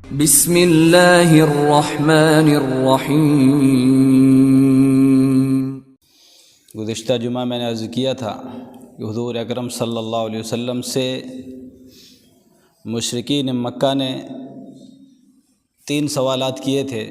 بسم اللہ الرحمن الرحیم۔ گزشتہ جمعہ میں نے عرض کیا تھا کہ حضور اکرم صلی اللہ علیہ وسلم سے مشرکین مکہ نے 3 سوالات کیے تھے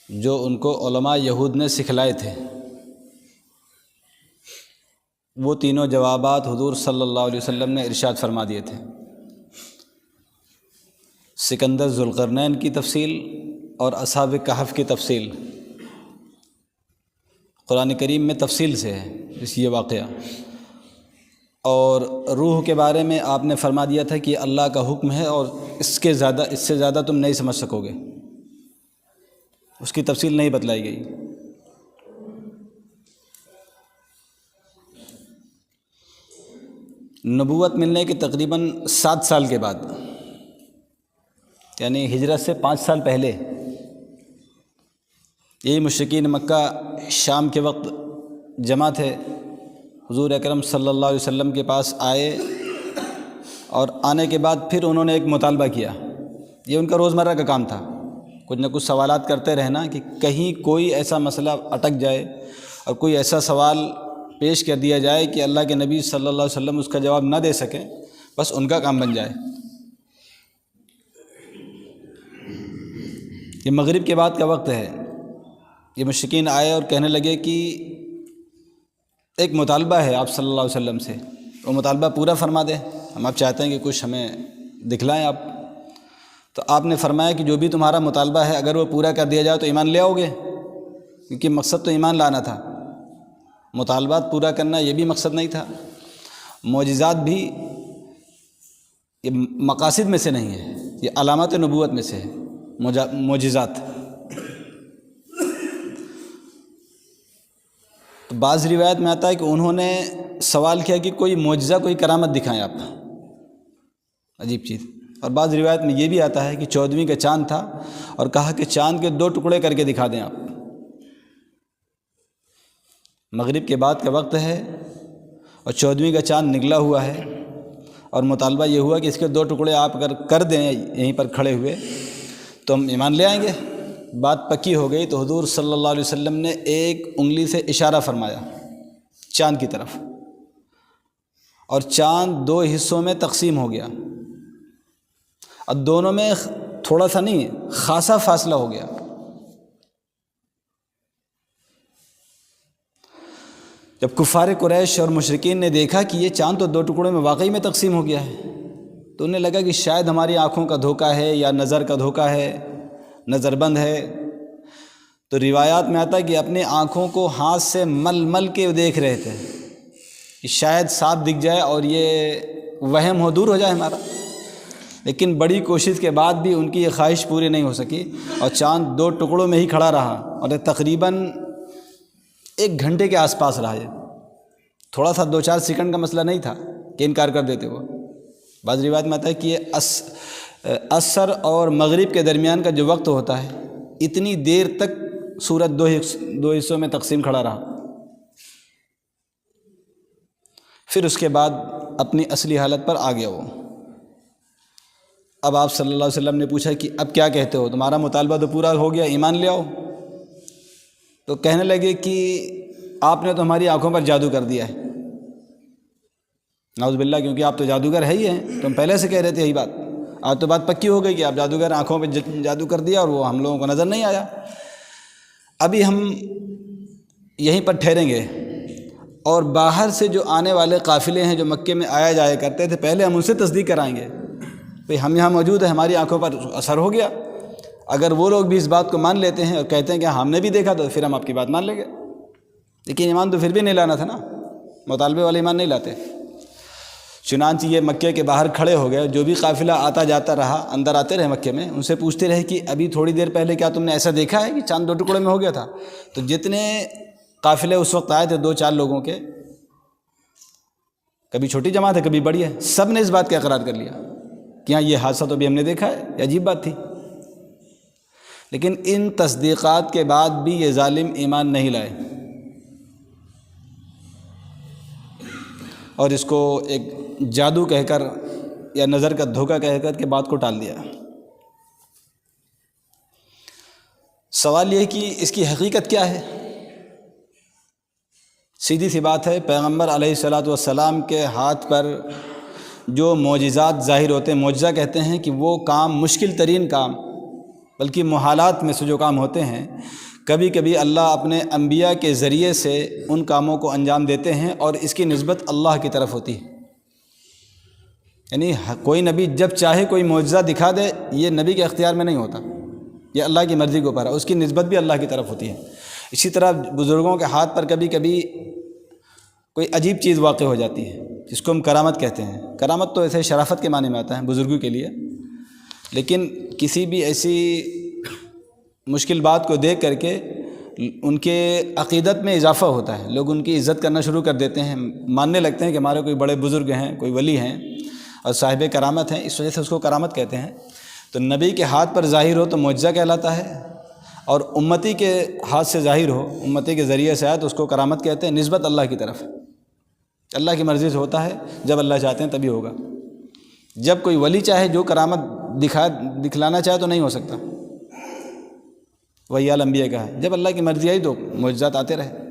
جو ان کو علماء یہود نے سکھلائے تھے۔ وہ تینوں جوابات حضور صلی اللہ علیہ وسلم نے ارشاد فرما دیے تھے۔ سکندر ذوالقرنین کی تفصیل اور اصحاب کہف کی تفصیل قرآن کریم میں تفصیل سے ہے یہ واقعہ، اور روح کے بارے میں آپ نے فرما دیا تھا کہ اللہ کا حکم ہے اور اس سے زیادہ تم نہیں سمجھ سکو گے، اس کی تفصیل نہیں بتلائی گئی۔ نبوت ملنے کے تقریباً 7 سال کے بعد، یعنی ہجرت سے 5 سال پہلے، یہی مشرکین مکہ شام کے وقت جمع تھے، حضور اکرم صلی اللہ علیہ وسلم کے پاس آئے، اور آنے کے بعد پھر انہوں نے ایک مطالبہ کیا۔ یہ ان کا روزمرہ کا کام تھا، کچھ نہ کچھ سوالات کرتے رہنا کہ کہیں کوئی ایسا مسئلہ اٹک جائے اور کوئی ایسا سوال پیش کر دیا جائے کہ اللہ کے نبی صلی اللہ علیہ وسلم اس کا جواب نہ دے سکیں، بس ان کا کام بن جائے۔ یہ مغرب کے بعد کا وقت ہے۔ یہ مشرکین آئے اور کہنے لگے کہ ایک مطالبہ ہے آپ صلی اللہ علیہ وسلم سے، وہ مطالبہ پورا فرما دیں، ہم آپ چاہتے ہیں کہ کچھ ہمیں دکھلائیں آپ۔ تو آپ نے فرمایا کہ جو بھی تمہارا مطالبہ ہے اگر وہ پورا کر دیا جائے تو ایمان لے آؤ گے، کیونکہ مقصد تو ایمان لانا تھا، مطالبات پورا کرنا یہ بھی مقصد نہیں تھا۔ معجزات بھی یہ مقاصد میں سے نہیں ہے، یہ علامات نبوت میں سے ہے، معجزات۔ تو بعض روایت میں آتا ہے کہ انہوں نے سوال کیا کہ کوئی معجزہ، کوئی کرامت دکھائیں آپ، عجیب چیز۔ اور بعض روایت میں یہ بھی آتا ہے کہ 14ویں کا چاند تھا اور کہا کہ چاند کے 2 ٹکڑے کر کے دکھا دیں آپ۔ مغرب کے بعد کا وقت ہے اور 14ویں کا چاند نکلا ہوا ہے، اور مطالبہ یہ ہوا کہ اس کے 2 ٹکڑے آپ اگر کر دیں یہیں پر کھڑے ہوئے تو ہم ایمان لے آئیں گے۔ بات پکی ہو گئی تو حضور صلی اللہ علیہ وسلم نے ایک انگلی سے اشارہ فرمایا چاند کی طرف، اور چاند 2 حصوں میں تقسیم ہو گیا، اور دونوں میں تھوڑا سا نہیں خاصا فاصلہ ہو گیا۔ جب کفار قریش اور مشرکین نے دیکھا کہ یہ چاند تو 2 ٹکڑوں میں واقعی میں تقسیم ہو گیا ہے، تو انہیں لگا کہ شاید ہماری آنکھوں کا دھوکہ ہے یا نظر کا دھوکہ ہے، نظر بند ہے۔ تو روایات میں آتا ہے کہ اپنی آنکھوں کو ہاتھ سے مل مل کے دیکھ رہے تھے کہ شاید صاف دکھ جائے اور یہ وہم ہو، دور ہو جائے ہمارا۔ لیکن بڑی کوشش کے بعد بھی ان کی یہ خواہش پوری نہیں ہو سکی، اور چاند 2 ٹکڑوں میں ہی کھڑا رہا، اور تقریباً 1 گھنٹے کے آس پاس رہا۔ یہ تھوڑا سا 2-4 سیکنڈ کا مسئلہ نہیں تھا کہ انکار کر دیتے وہ۔ بعض روایت میں آتا ہے کہ یہ عصر اور مغرب کے درمیان کا جو وقت ہوتا ہے، اتنی دیر تک سورج 2 حصوں میں تقسیم کھڑا رہا۔ پھر اس کے بعد اپنی اصلی حالت پر آ گیا وہ۔ اب آپ صلی اللہ علیہ وسلم نے پوچھا کہ اب کیا کہتے ہو، تمہارا مطالبہ تو پورا ہو گیا، ایمان لے آؤ۔ تو کہنے لگے کہ آپ نے تو ہماری آنکھوں پر جادو کر دیا ہے، نعوذ باللہ، کیونکہ آپ تو جادوگر ہے ہی ہیں، تو ہم پہلے سے کہہ رہے تھے یہی بات، آج تو بات پکی ہو گئی کہ آپ جادوگر، آنکھوں پہ جادو کر دیا اور وہ ہم لوگوں کو نظر نہیں آیا۔ ابھی ہم یہیں پر ٹھہریں گے، اور باہر سے جو آنے والے قافلے ہیں جو مکے میں آیا جایا کرتے تھے، پہلے ہم ان سے تصدیق کرائیں گے، بھئی ہم یہاں موجود ہیں، ہماری آنکھوں پر اثر ہو گیا۔ اگر وہ لوگ بھی اس بات کو مان لیتے ہیں اور کہتے ہیں کہ ہم نے بھی دیکھا، تو پھر ہم آپ کی بات مان لیں گے۔ لیکن ایمان تو پھر بھی نہیں لانا تھا نا، مطالبے والے ایمان نہیں لاتے۔ چنانچہ یہ مکے کے باہر کھڑے ہو گئے، جو بھی قافلہ آتا جاتا رہا، اندر آتے رہے مکے میں، ان سے پوچھتے رہے کہ ابھی تھوڑی دیر پہلے کیا تم نے ایسا دیکھا ہے کہ چاند 2 ٹکڑے میں ہو گیا تھا؟ تو جتنے قافلے اس وقت آئے تھے 2-4 لوگوں کے، کبھی چھوٹی جماعت ہے کبھی بڑی ہے، سب نے اس بات کا اقرار کر لیا کہ ہاں یہ حادثہ تو بھی ہم نے دیکھا ہے، یہ عجیب بات تھی۔ لیکن ان تصدیقات کے بعد بھی یہ ظالم ایمان نہیں لائے، اور اس کو ایک جادو کہہ کر یا نظر کا دھوکہ کہہ کر کے بات کو ٹال دیا۔ سوال یہ ہے کہ اس کی حقیقت کیا ہے؟ سیدھی سی بات ہے، پیغمبر علیہ الصلاۃ والسلام کے ہاتھ پر جو معجزات ظاہر ہوتے ہیں، معجزہ کہتے ہیں کہ وہ کام، مشکل ترین کام، بلکہ محالات میں سے جو کام ہوتے ہیں، کبھی کبھی اللہ اپنے انبیاء کے ذریعے سے ان کاموں کو انجام دیتے ہیں اور اس کی نسبت اللہ کی طرف ہوتی ہے۔ یعنی کوئی نبی جب چاہے کوئی معجزہ دکھا دے، یہ نبی کے اختیار میں نہیں ہوتا، یہ اللہ کی مرضی کے اوپر ہے، اس کی نسبت بھی اللہ کی طرف ہوتی ہے۔ اسی طرح بزرگوں کے ہاتھ پر کبھی کبھی کوئی عجیب چیز واقع ہو جاتی ہے، جس کو ہم کرامت کہتے ہیں۔ کرامت تو ایسے شرافت کے معنی میں آتا ہے بزرگوں کے لیے، لیکن کسی بھی ایسی مشکل بات کو دیکھ کر کے ان کے عقیدت میں اضافہ ہوتا ہے، لوگ ان کی عزت کرنا شروع کر دیتے ہیں، ماننے لگتے ہیں کہ ہمارے کوئی بڑے بزرگ ہیں، کوئی ولی ہیں اور صاحب کرامت ہیں، اس وجہ سے اس کو کرامت کہتے ہیں۔ تو نبی کے ہاتھ پر ظاہر ہو تو معجزہ کہلاتا ہے، اور امتی کے ہاتھ سے ظاہر ہو، امتی کے ذریعے سے آئے تو اس کو کرامت کہتے ہیں، نسبت اللہ کی طرف۔ اللہ کی مرضی سے ہوتا ہے، جب اللہ چاہتے ہیں تبھی ہوگا۔ جب کوئی ولی چاہے جو کرامت دکھلانا چاہے تو نہیں ہو سکتا، وہی حال انبیاء کا ہے، جب اللہ کی مرضی آئی تو معجزات آتے رہے۔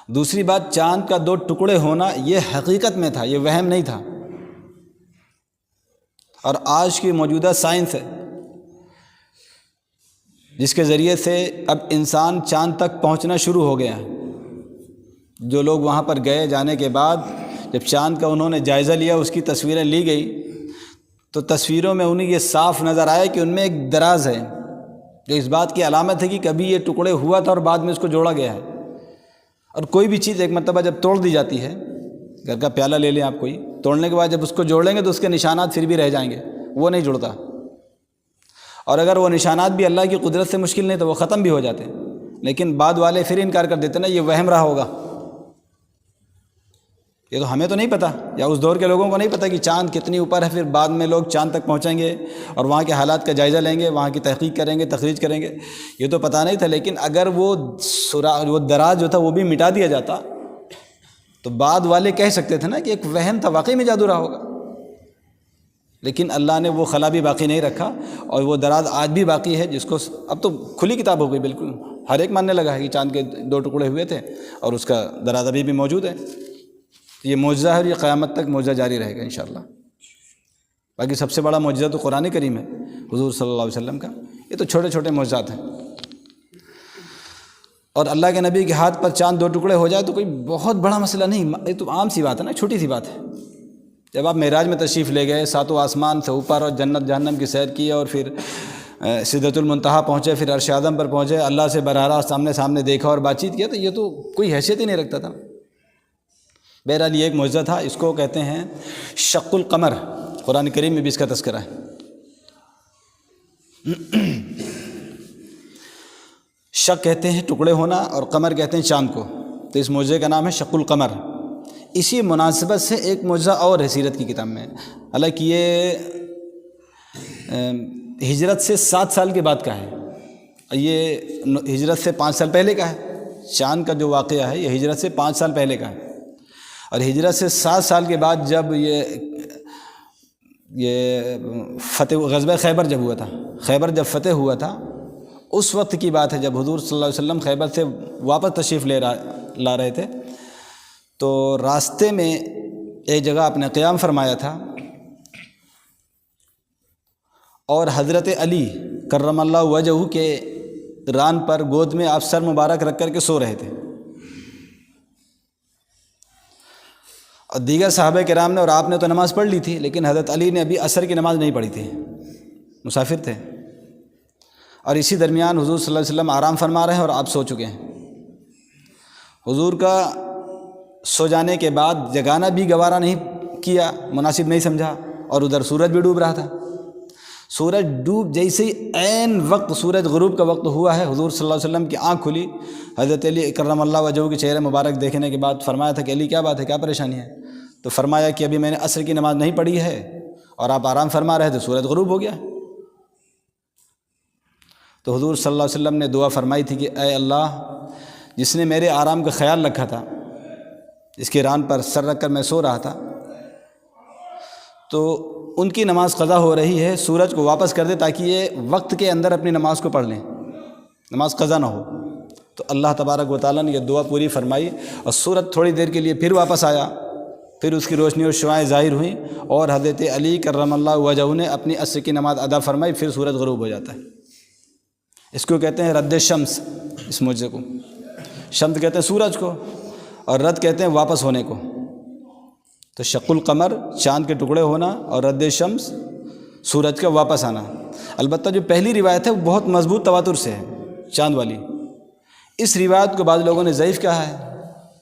دوسری بات، چاند کا 2 ٹکڑے ہونا یہ حقیقت میں تھا، یہ وہم نہیں تھا، اور آج کی موجودہ سائنس ہے جس کے ذریعے سے اب انسان چاند تک پہنچنا شروع ہو گیا ہے۔ جو لوگ وہاں پر گئے، جانے کے بعد جب چاند کا انہوں نے جائزہ لیا، اس کی تصویریں لی گئی، تو تصویروں میں انہیں یہ صاف نظر آیا کہ ان میں ایک دراز ہے، جو اس بات کی علامت ہے کہ کبھی یہ ٹکڑے ہوا تھا اور بعد میں اس کو جوڑا گیا ہے۔ اور کوئی بھی چیز ایک مرتبہ جب توڑ دی جاتی ہے، گھر کا پیالہ لے لیں آپ، کوئی توڑنے کے بعد جب اس کو جوڑیں گے تو اس کے نشانات پھر بھی رہ جائیں گے، وہ نہیں جڑتا، اور اگر وہ نشانات بھی اللہ کی قدرت سے مشکل نہیں تو وہ ختم بھی ہو جاتے، لیکن بعد والے پھر انکار کر دیتے نا، یہ وہم رہا ہوگا، یہ تو ہمیں تو نہیں پتہ، یا اس دور کے لوگوں کو نہیں پتہ کہ چاند کتنی اوپر ہے، پھر بعد میں لوگ چاند تک پہنچیں گے اور وہاں کے حالات کا جائزہ لیں گے، وہاں کی تحقیق کریں گے، تخریج کریں گے، یہ تو پتہ نہیں تھا۔ لیکن اگر وہ دراز جو تھا وہ بھی مٹا دیا جاتا تو بعد والے کہہ سکتے تھے نا کہ ایک وہم تھا، واقعی میں جادو رہا ہوگا، لیکن اللہ نے وہ خلا بھی باقی نہیں رکھا، اور وہ دراز آج بھی باقی ہے، جس کو اب تو کھلی کتاب ہو گئی، بالکل ہر ایک ماننے لگا ہے کہ چاند کے 2 ٹکڑے ہوئے تھے اور اس کا دراز ابھی بھی موجود ہے۔ یہ معجزہ ہے اور یہ قیامت تک معجزہ جاری رہے گا انشاءاللہ۔ باقی سب سے بڑا معجزہ تو قرآن کریم ہے حضور صلی اللہ علیہ وسلم کا، یہ تو چھوٹے چھوٹے معجزات ہیں۔ اور اللہ کے نبی کے ہاتھ پر چاند 2 ٹکڑے ہو جائے تو کوئی بہت بڑا مسئلہ نہیں، یہ تو عام سی بات ہے نا، چھوٹی سی بات ہے۔ جب آپ معراج میں تشریف لے گئے، 7 آسمان سے اوپر اور جنت جہنم کی سیر کی، اور پھر سدرۃ المنتہا پہنچے، پھر عرش اعظم پر پہنچے، اللہ سے براہ راست سامنے دیکھا اور بات چیت کیا، تو یہ تو کوئی حیثیت ہی نہیں رکھتا تھا۔ بہرحال یہ ایک معجزہ تھا، اس کو کہتے ہیں شق القمر، قرآن کریم میں بھی اس کا تذکرہ ہے۔ شق کہتے ہیں ٹکڑے ہونا، اور قمر کہتے ہیں چاند کو، تو اس معجزے کا نام ہے شق القمر۔ اسی مناسبت سے ایک معجزہ اور ہے سیرت کی کتاب میں، حالانکہ یہ ہجرت سے 7 سال کے بعد کا ہے، یہ ہجرت سے 5 سال پہلے کا ہے۔ چاند کا جو واقعہ ہے یہ ہجرت سے 5 سال پہلے کا ہے، اور ہجرت سے 7 سال کے بعد جب یہ فتح غزوہ خیبر جب ہوا تھا، خیبر جب فتح ہوا تھا، اس وقت کی بات ہے جب حضور صلی اللہ علیہ وسلم خیبر سے واپس تشریف لا رہے تھے، تو راستے میں ایک جگہ آپ نے قیام فرمایا تھا، اور حضرت علی کرم اللہ وجہہ کے ران پر گود میں آپ سر مبارک رکھ کر کے سو رہے تھے، اور دیگر صحابہ کرام نے اور آپ نے تو نماز پڑھ لی تھی، لیکن حضرت علی نے ابھی عصر کی نماز نہیں پڑھی تھی، مسافر تھے، اور اسی درمیان حضور صلی اللہ علیہ وسلم آرام فرما رہے ہیں اور آپ سو چکے ہیں۔ حضور کا سو جانے کے بعد جگانا بھی گوارا نہیں کیا، مناسب نہیں سمجھا، اور ادھر سورج بھی ڈوب رہا تھا۔ سورج ڈوب جیسے ہی عین وقت سورج غروب کا وقت ہوا ہے، حضور صلی اللہ علیہ وسلم کی آنکھ کھلی، حضرت علی کرم اللہ وجہہ کے چہرے مبارک دیکھنے کے بعد فرمایا تھا کہ علی کیا بات ہے، کیا پریشانی ہے؟ تو فرمایا کہ ابھی میں نے عصر کی نماز نہیں پڑھی ہے اور آپ آرام فرما رہے تھے، سورج غروب ہو گیا۔ تو حضور صلی اللہ علیہ وسلم نے دعا فرمائی تھی کہ اے اللہ، جس نے میرے آرام کا خیال رکھا تھا، جس کے ران پر سر رکھ کر میں سو رہا تھا، تو ان کی نماز قضا ہو رہی ہے، سورج کو واپس کر دے تاکہ یہ وقت کے اندر اپنی نماز کو پڑھ لیں، نماز قضا نہ ہو۔ تو اللہ تبارک و تعالیٰ نے یہ دعا پوری فرمائی، اور سورج تھوڑی دیر کے لیے پھر واپس آیا، پھر اس کی روشنی اور شعائیں ظاہر ہوئیں، اور حضرت علی کرم اللہ وجہہ نے اپنی عصر کی نماز ادا فرمائی، پھر سورج غروب ہو جاتا ہے۔ اس کو کہتے ہیں رد شمس، اس معجزے کو شمس کہتے ہیں سورج کو، اور رد کہتے ہیں واپس ہونے کو۔ تو شق القمر چاند کے ٹکڑے ہونا، اور رد شمس سورج کا واپس آنا۔ البتہ جو پہلی روایت ہے وہ بہت مضبوط تواتر سے ہے، چاند والی۔ اس روایت کو بعض لوگوں نے ضعیف کہا ہے،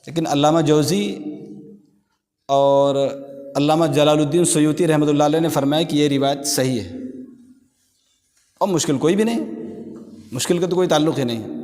لیکن علامہ جوزی اور علامہ جلال الدین سیوطی رحمۃ اللہ علیہ نے فرمایا کہ یہ روایت صحیح ہے، اور مشکل کوئی بھی نہیں، مشکل کا تو کوئی تعلق ہی نہیں۔